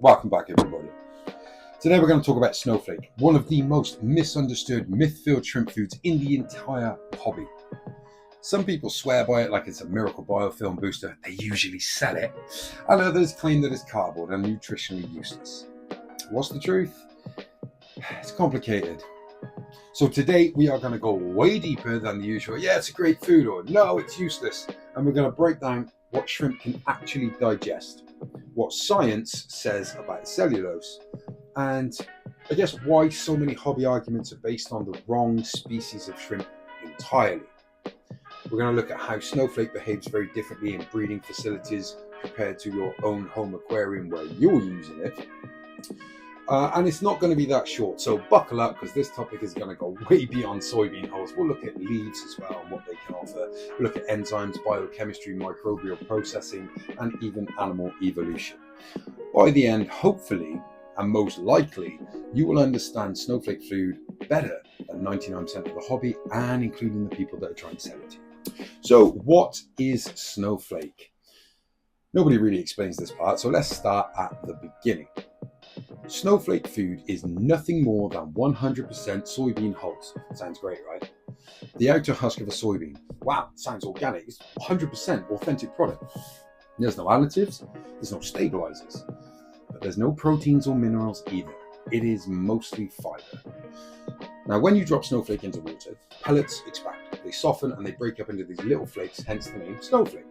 Welcome back, everybody. Today we're going to talk about Snowflake, one of the most misunderstood, myth-filled shrimp foods in the entire hobby. Some people swear by it like it's a miracle biofilm booster. They usually sell it. And others claim that it's cardboard and nutritionally useless. What's the truth? It's complicated. So today we are going to go way deeper than the usual, yeah, it's a great food, or no, it's useless. And we're going to break down what shrimp can actually digest, what science says about cellulose, and I guess why so many hobby arguments are based on the wrong species of shrimp entirely. We're going to look at how Snowflake behaves very differently in breeding facilities compared to your own home aquarium where you're using it. And it's not going to be that short, so buckle up because this topic is going to go way beyond soybean hulls. We'll look at leaves as well and what they can offer. We'll look at enzymes, biochemistry, microbial processing, and even animal evolution. By the end, hopefully, and most likely, you will understand Snowflake food better than 99% of the hobby, and including the people that are trying to sell it to you. So what is Snowflake? Nobody really explains this part, so let's start at the beginning. Snowflake food is nothing more than 100% soybean hulls. Sounds great, right? The outer husk of a soybean. Wow, sounds organic. It's 100% authentic product. There's no additives, there's no stabilizers, but there's no proteins or minerals either. It is mostly fiber. Now, when you drop Snowflake into water, pellets expand. They soften and they break up into these little flakes, hence the name Snowflake.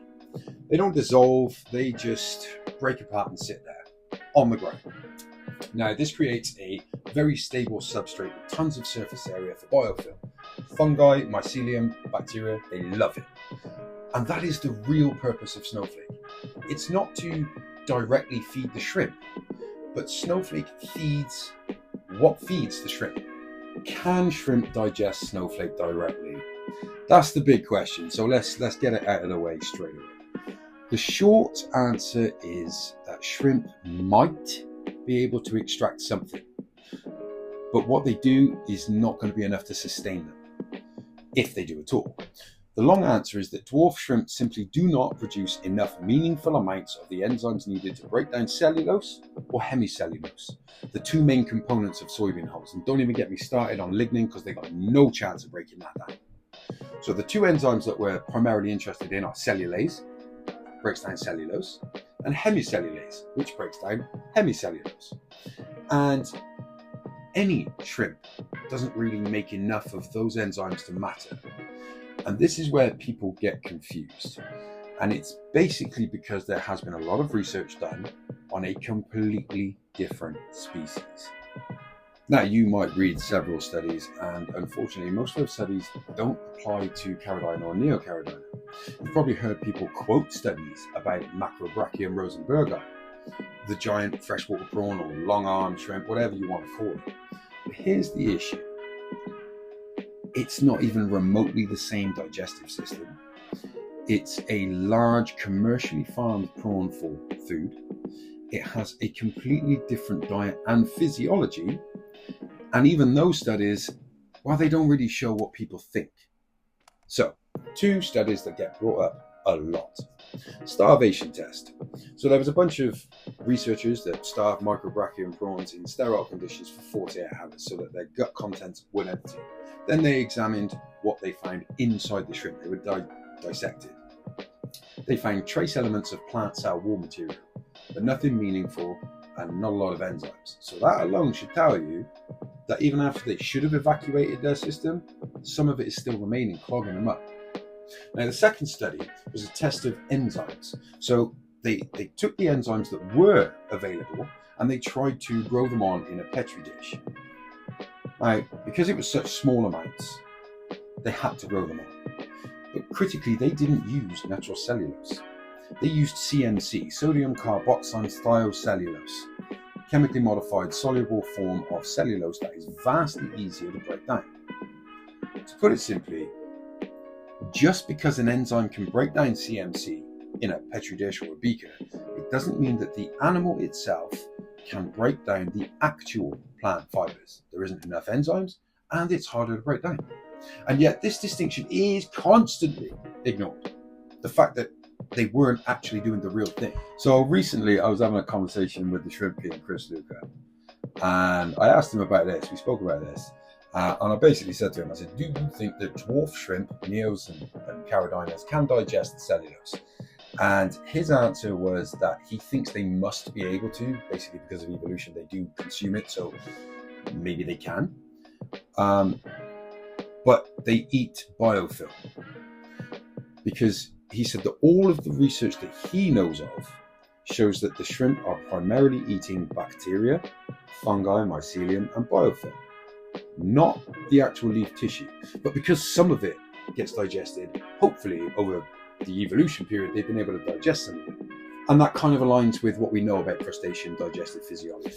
They don't dissolve, they just break apart and sit there on the ground. Now, this creates a very stable substrate with tons of surface area for biofilm. Fungi, mycelium, bacteria, they love it. And that is the real purpose of Snowflake. It's not to directly feed the shrimp, but Snowflake feeds what feeds the shrimp. Can shrimp digest Snowflake directly? That's the big question. So let's get it out of the way straight away. The short answer is that shrimp might be able to extract something, but what they do is not going to be enough to sustain them, if they do at all. The long answer is that dwarf shrimp simply do not produce enough meaningful amounts of the enzymes needed to break down cellulose or hemicellulose, the two main components of soybean hulls. And don't even get me started on lignin, because they got no chance of breaking that down. So the two enzymes that we're primarily interested in are cellulase, breaks down cellulose, and hemicellulase, which breaks down hemicellulose. And any shrimp doesn't really make enough of those enzymes to matter. And this is where people get confused. And it's basically because there has been a lot of research done on a completely different species. Now, you might read several studies, and unfortunately, most of those studies don't apply to Caridina or Neocaridina. You've probably heard people quote studies about Macrobrachium rosenbergii, the giant freshwater prawn or long-armed shrimp, whatever you want to call it. But here's the issue. It's not even remotely the same digestive system. It's a large, commercially farmed prawn for food. It has a completely different diet and physiology. And even those studies, well, they don't really show what people think. So, two studies that get brought up a lot. Starvation test. So there was a bunch of researchers that starved Macrobrachium prawns in sterile conditions for 48 hours so that their gut contents would empty. Then they examined what they found inside the shrimp. They were dissected. They found trace elements of plant cell wall material, but nothing meaningful and not a lot of enzymes. So that alone should tell you that even after they should have evacuated their system, some of it is still remaining, clogging them up. Now, the second study was a test of enzymes. So they took the enzymes that were available and they tried to grow them on in a petri dish. Now, because it was such small amounts, they had to grow them on. But critically, they didn't use natural cellulose. They used CMC, sodium carboxyl thiocellulose, chemically modified soluble form of cellulose that is vastly easier to break down. To put it simply, just because an enzyme can break down CMC in a petri dish or a beaker, it doesn't mean that the animal itself can break down the actual plant fibers. There isn't enough enzymes and it's harder to break down. And yet this distinction is constantly ignored. The fact that they weren't actually doing the real thing. So recently I was having a conversation with the shrimp king, Chris Luca, and I asked him about this. We spoke about this. And I basically said to him, I said, do you think that dwarf shrimp, Neos and Caridinas, can digest cellulose? And his answer was that he thinks they must be able to, basically because of evolution, they do consume it, so maybe they can. But they eat biofilm. Because he said that all of the research that he knows of shows that the shrimp are primarily eating bacteria, fungi, mycelium, and biofilm, not the actual leaf tissue. But because some of it gets digested, hopefully over the evolution period, they've been able to digest some of it. And that kind of aligns with what we know about crustacean digestive physiology.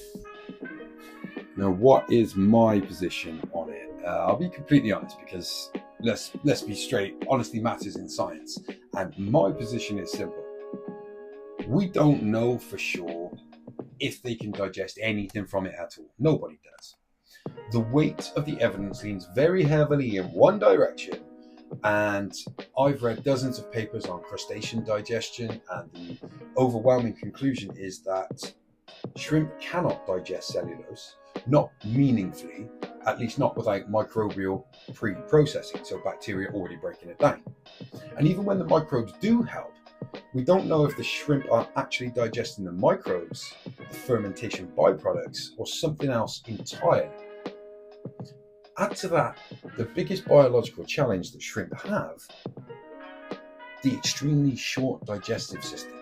Now, what is my position on it? I'll be completely honest, because let's be straight, honesty matters in science. And my position is simple. We don't know for sure if they can digest anything from it at all. Nobody does. The weight of the evidence leans very heavily in one direction, and I've read dozens of papers on crustacean digestion, and the overwhelming conclusion is that shrimp cannot digest cellulose, not meaningfully, at least not without microbial pre-processing, so bacteria already breaking it down. And even when the microbes do help, we don't know if the shrimp are actually digesting the microbes, the fermentation byproducts, or something else entirely. Add to that the biggest biological challenge that shrimp have, the extremely short digestive system.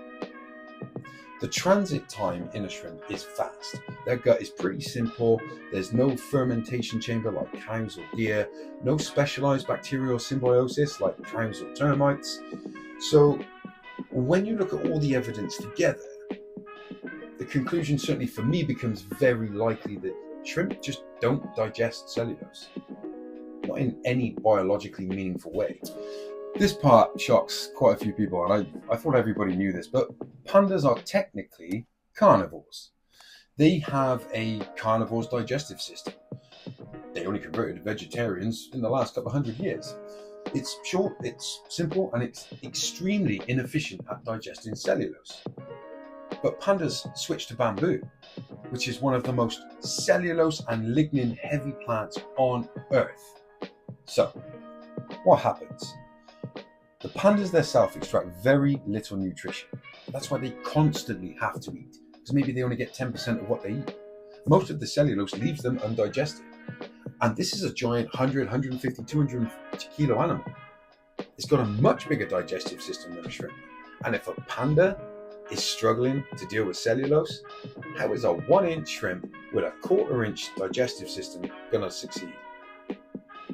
The transit time in a shrimp is fast. Their gut is pretty simple. There's no fermentation chamber like cows or deer, no specialized bacterial symbiosis like cows or termites. So when you look at all the evidence together, the conclusion certainly for me becomes very likely that shrimp just don't digest cellulose, not in any biologically meaningful way. This part shocks quite a few people, and I thought everybody knew this, but pandas are technically carnivores. They have a carnivore's digestive system. They only converted to vegetarians in the last couple of 100 years. It's short, it's simple, and it's extremely inefficient at digesting cellulose. But pandas switched to bamboo, which is one of the most cellulose and lignin heavy plants on Earth. So, what happens? The pandas themselves extract very little nutrition. That's why they constantly have to eat, because maybe they only get 10% of what they eat. Most of the cellulose leaves them undigested. And this is a giant 100, 150, 200 kilo animal. It's got a much bigger digestive system than a shrimp. And if a panda is struggling to deal with cellulose, how is a 1-inch shrimp with a 1/4-inch digestive system going to succeed?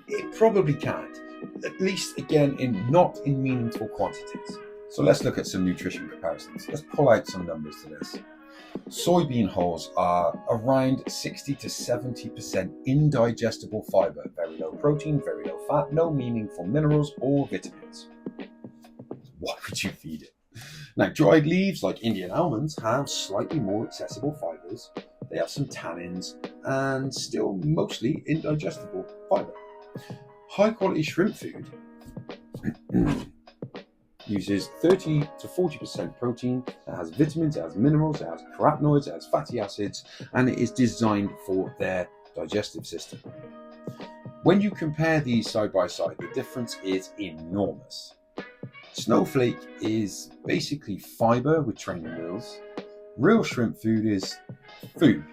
It probably can't, at least again not in meaningful quantities. So let's look at some nutrition comparisons. Let's pull out some numbers to this. Soybean hulls are around 60 to 70% indigestible fiber, very low protein, very low fat, no meaningful minerals or vitamins. Why would you feed it? Now, dried leaves like Indian almonds have slightly more accessible fibers. They have some tannins and still mostly indigestible fiber. High quality shrimp food uses 30 to 40% protein. It has vitamins, it has minerals, it has carotenoids, it has fatty acids, and it is designed for their digestive system. When you compare these side by side, the difference is enormous. Snowflake is basically fiber with training wheels. Real shrimp food is food.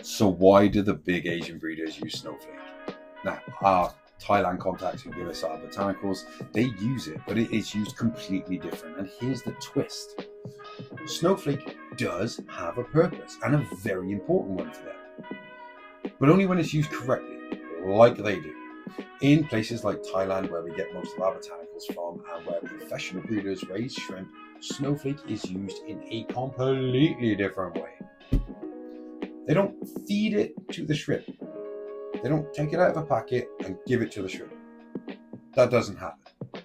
So why do the big Asian breeders use Snowflake? Now, our Thailand contacts who give us our botanicals, they use it, but it is used completely different. And here's the twist. Snowflake does have a purpose, and a very important one for them. But only when it's used correctly, like they do. In places like Thailand, where we get most of our botanicals from, and where professional breeders raise shrimp, Snowflake is used in a completely different way. They don't feed it to the shrimp. They don't take it out of a packet and give it to the shrimp. That doesn't happen.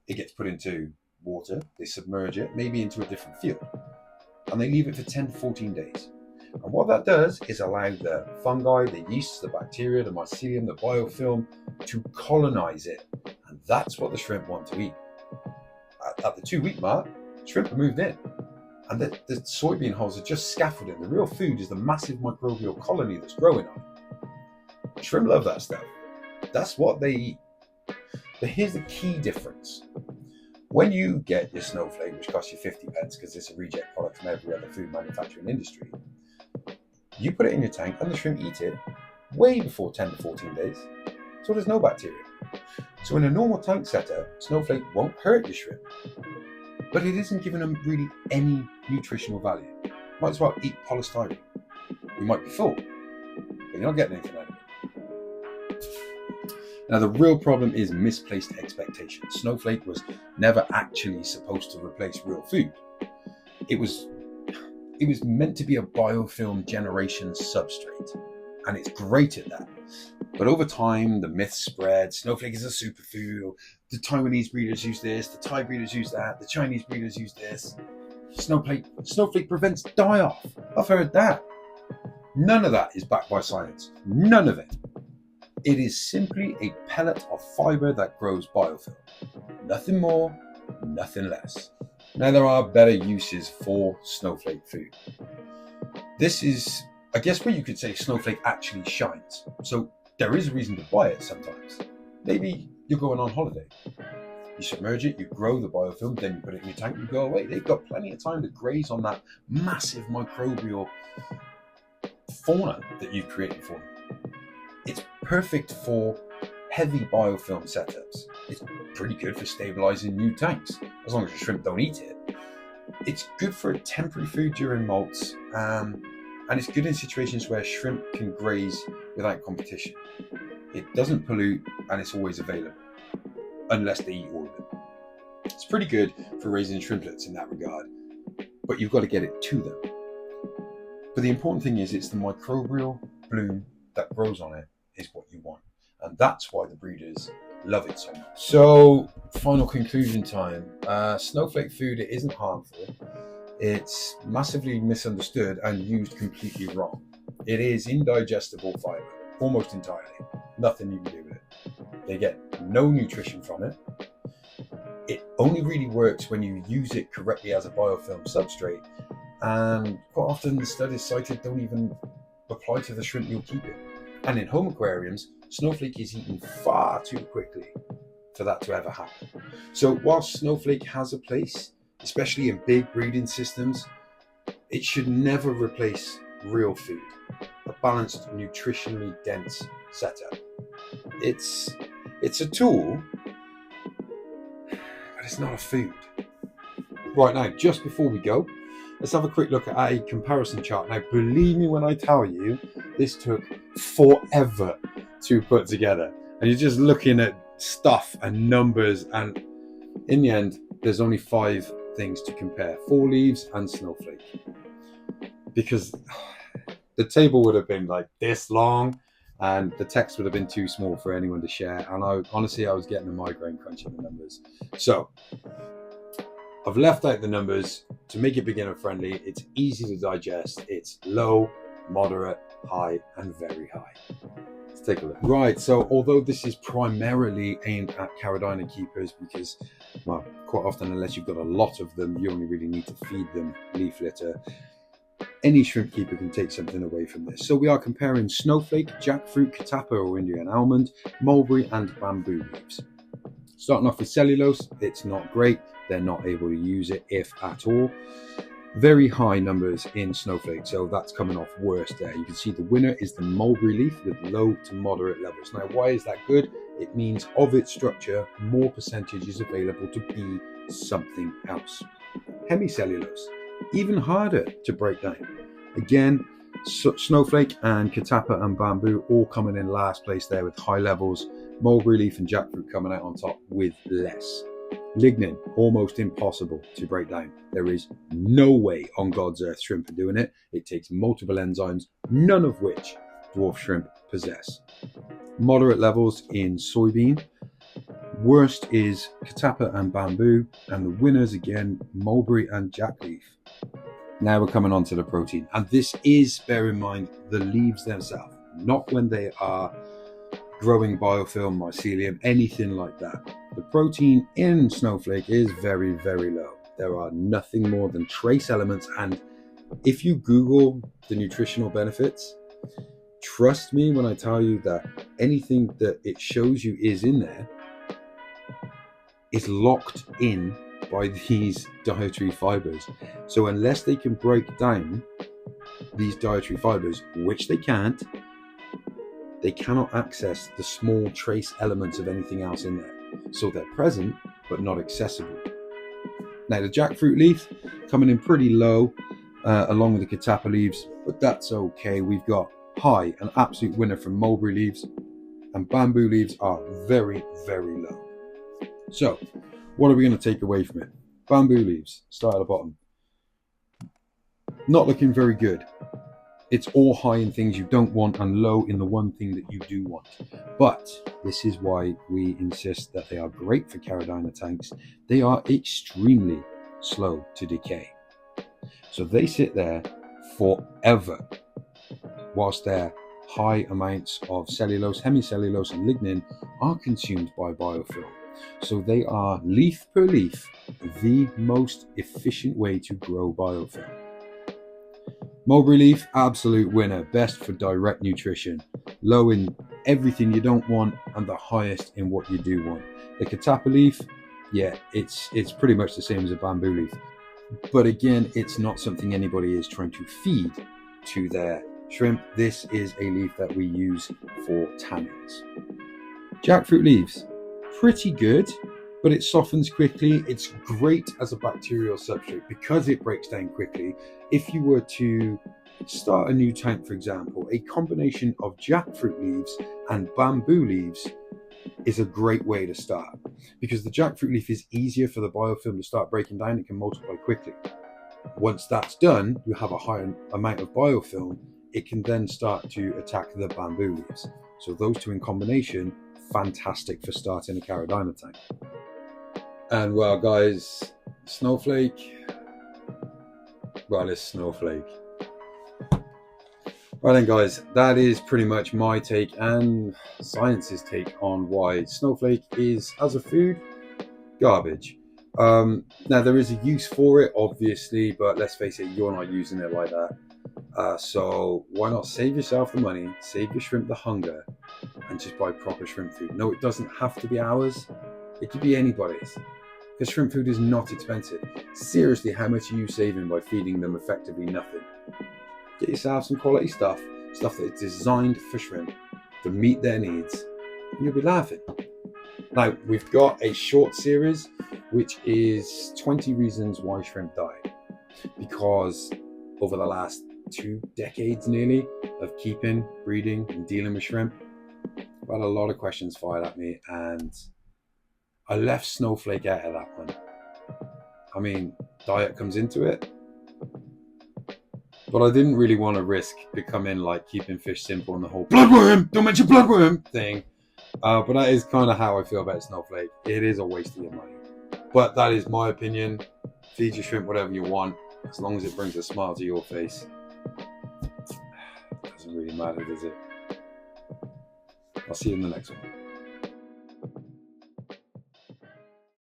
It gets put into water, they submerge it, maybe into a different field, and they leave it for 10 to 14 days. And what that does is allow the fungi, the yeasts, the bacteria, the mycelium, the biofilm to colonize it. And that's what the shrimp want to eat. At the 2-week mark, Shrimp are moved in. And the soybean hulls are just scaffolding. The real food is the massive microbial colony that's growing on. Shrimp love that stuff. That's what they eat. But here's the key difference. When you get your Snowflake, which costs you 50 pence because it's a reject product from every other food manufacturing industry, you put it in your tank and the shrimp eat it way before 10 to 14 days. So there's no bacteria. So in a normal tank setup, Snowflake won't hurt your shrimp. But it isn't giving them really any nutritional value. Might as well eat polystyrene. You might be full, but you're not getting anything out of it. Now the real problem is misplaced expectations. Snowflake was never actually supposed to replace real food. It was meant to be a biofilm generation substrate, and it's great at that. But over time, the myth spread, Snowflake is a superfood, or the Taiwanese breeders use this, the Thai breeders use that, the Chinese breeders use this. Snowflake prevents die-off. I've heard that. None of that is backed by science. None of it. It is simply a pellet of fiber that grows biofilm. Nothing more, nothing less. Now there are better uses for Snowflake food. This is, I guess, where you could say Snowflake actually shines. So there is a reason to buy it sometimes. Maybe you're going on holiday. You submerge it, you grow the biofilm, then you put it in your tank, you go away. They've got plenty of time to graze on that massive microbial fauna that you've created for them. It's perfect for heavy biofilm setups. It's pretty good for stabilizing new tanks, as long as your shrimp don't eat it. It's good for a temporary food during molts, and it's good in situations where shrimp can graze without competition. It doesn't pollute, and it's always available, unless they eat all of it. It's pretty good for raising shrimplets in that regard, but you've got to get it to them. But the important thing is it's the microbial bloom that grows on it is what you want. And that's why the breeders love it so much. So, final conclusion time. Snowflake food, it isn't harmful. It's massively misunderstood and used completely wrong. It is indigestible fiber, almost entirely. Nothing you can do with it. They get no nutrition from it. It only really works when you use it correctly as a biofilm substrate. And quite often the studies cited don't even apply to the shrimp you'll keep it. And in home aquariums, Snowflake is eaten far too quickly for that to ever happen. So whilst Snowflake has a place, especially in big breeding systems, it should never replace real food, a balanced, nutritionally dense setup. It's a tool, but it's not a food. Right now, just before we go, let's have a quick look at a comparison chart. Now, believe me when I tell you, this took forever to put together. And you're just looking at stuff and numbers, and in the end, there's only 5 things to compare: 4 leaves and Snowflake. Because the table would have been like this long, and the text would have been too small for anyone to share. And I was getting a migraine crunching the numbers. So I've left out the numbers to make it beginner friendly. It's easy to digest. It's low, moderate, high, and very high. Let's take a look. Right, so although this is primarily aimed at Caridina keepers, because, well, quite often, unless you've got a lot of them, you only really need to feed them leaf litter. Any shrimp keeper can take something away from this. So we are comparing Snowflake, jackfruit, catappa or Indian almond, mulberry, and bamboo leaves. Starting off with cellulose, it's not great. They're not able to use it, if at all. Very high numbers in Snowflake, so that's coming off worst there. You can see the winner is the mulberry leaf with low to moderate levels. Now, why is that good? It means of its structure, more percentage is available to be something else. Hemicellulose, even harder to break down. Again, Snowflake and catappa and bamboo all coming in last place there with high levels. Mulberry leaf and jackfruit coming out on top with less. Lignin, almost impossible to break down. There is no way on God's earth shrimp are doing it. It takes multiple enzymes, none of which dwarf shrimp possess. Moderate levels in soybean. Worst is catappa and bamboo, and the winners again, mulberry and jackleaf. Now we're coming on to the protein, and this is, bear in mind, the leaves themselves, not when they are growing biofilm, mycelium, anything like that. The protein in Snowflake is very, very low. There are nothing more than trace elements, and if you Google the nutritional benefits, trust me when I tell you that anything that it shows you is in there is locked in by these dietary fibers. So unless they can break down these dietary fibers, which they can't, they cannot access the small trace elements of anything else in there. So they're present, but not accessible. Now the jackfruit leaf coming in pretty low, along with the catappa leaves, but that's okay. We've got high, an absolute winner from mulberry leaves, and bamboo leaves are very, very low. So what are we going to take away from it? Bamboo leaves, start at the bottom. Not looking very good. It's all high in things you don't want and low in the one thing that you do want. But this is why we insist that they are great for Caridina tanks. They are extremely slow to decay. So they sit there forever whilst their high amounts of cellulose, hemicellulose and lignin are consumed by biofilm. So they are leaf per leaf the most efficient way to grow biofilm. Mulberry leaf, absolute winner, best for direct nutrition, low in everything you don't want and the highest in what you do want. The catappa leaf, yeah, it's pretty much the same as a bamboo leaf, but again, it's not something anybody is trying to feed to their shrimp. This is a leaf that we use for tannins. Jackfruit leaves, pretty good, but it softens quickly. It's great as a bacterial substrate because it breaks down quickly. If you were to start a new tank, for example, a combination of jackfruit leaves and bamboo leaves is a great way to start, because the jackfruit leaf is easier for the biofilm to start breaking down. It can multiply quickly. Once that's done, you have a higher amount of biofilm. It can then start to attack the bamboo leaves. So those two in combination, fantastic for starting a Caridina tank. And well, guys, Snowflake, well, it's Snowflake. Right then, guys, that is pretty much my take and science's take on why Snowflake is, as a food, garbage. Now, there is a use for it, obviously, but let's face it, you're not using it like that. So why not save yourself the money, save your shrimp the hunger, and just buy proper shrimp food? No, it doesn't have to be ours. It could be anybody's. Because shrimp food is not expensive. Seriously, how much are you saving by feeding them effectively nothing? Get yourself some quality stuff that is designed for shrimp to meet their needs, and you'll be laughing. Now, we've got a short series, which is 20 reasons why shrimp die. Because over the last 2 decades nearly of keeping, breeding, and dealing with shrimp, I've had a lot of questions fired at me, and I left Snowflake out of that one. I mean, diet comes into it, but I didn't really want to risk becoming like keeping fish simple and the whole bloodworm, don't mention bloodworm thing. But that is kind of how I feel about Snowflake. It is a waste of your money. But that is my opinion. Feed your shrimp whatever you want, as long as it brings a smile to your face. Doesn't really matter, does it? I'll see you in the next one.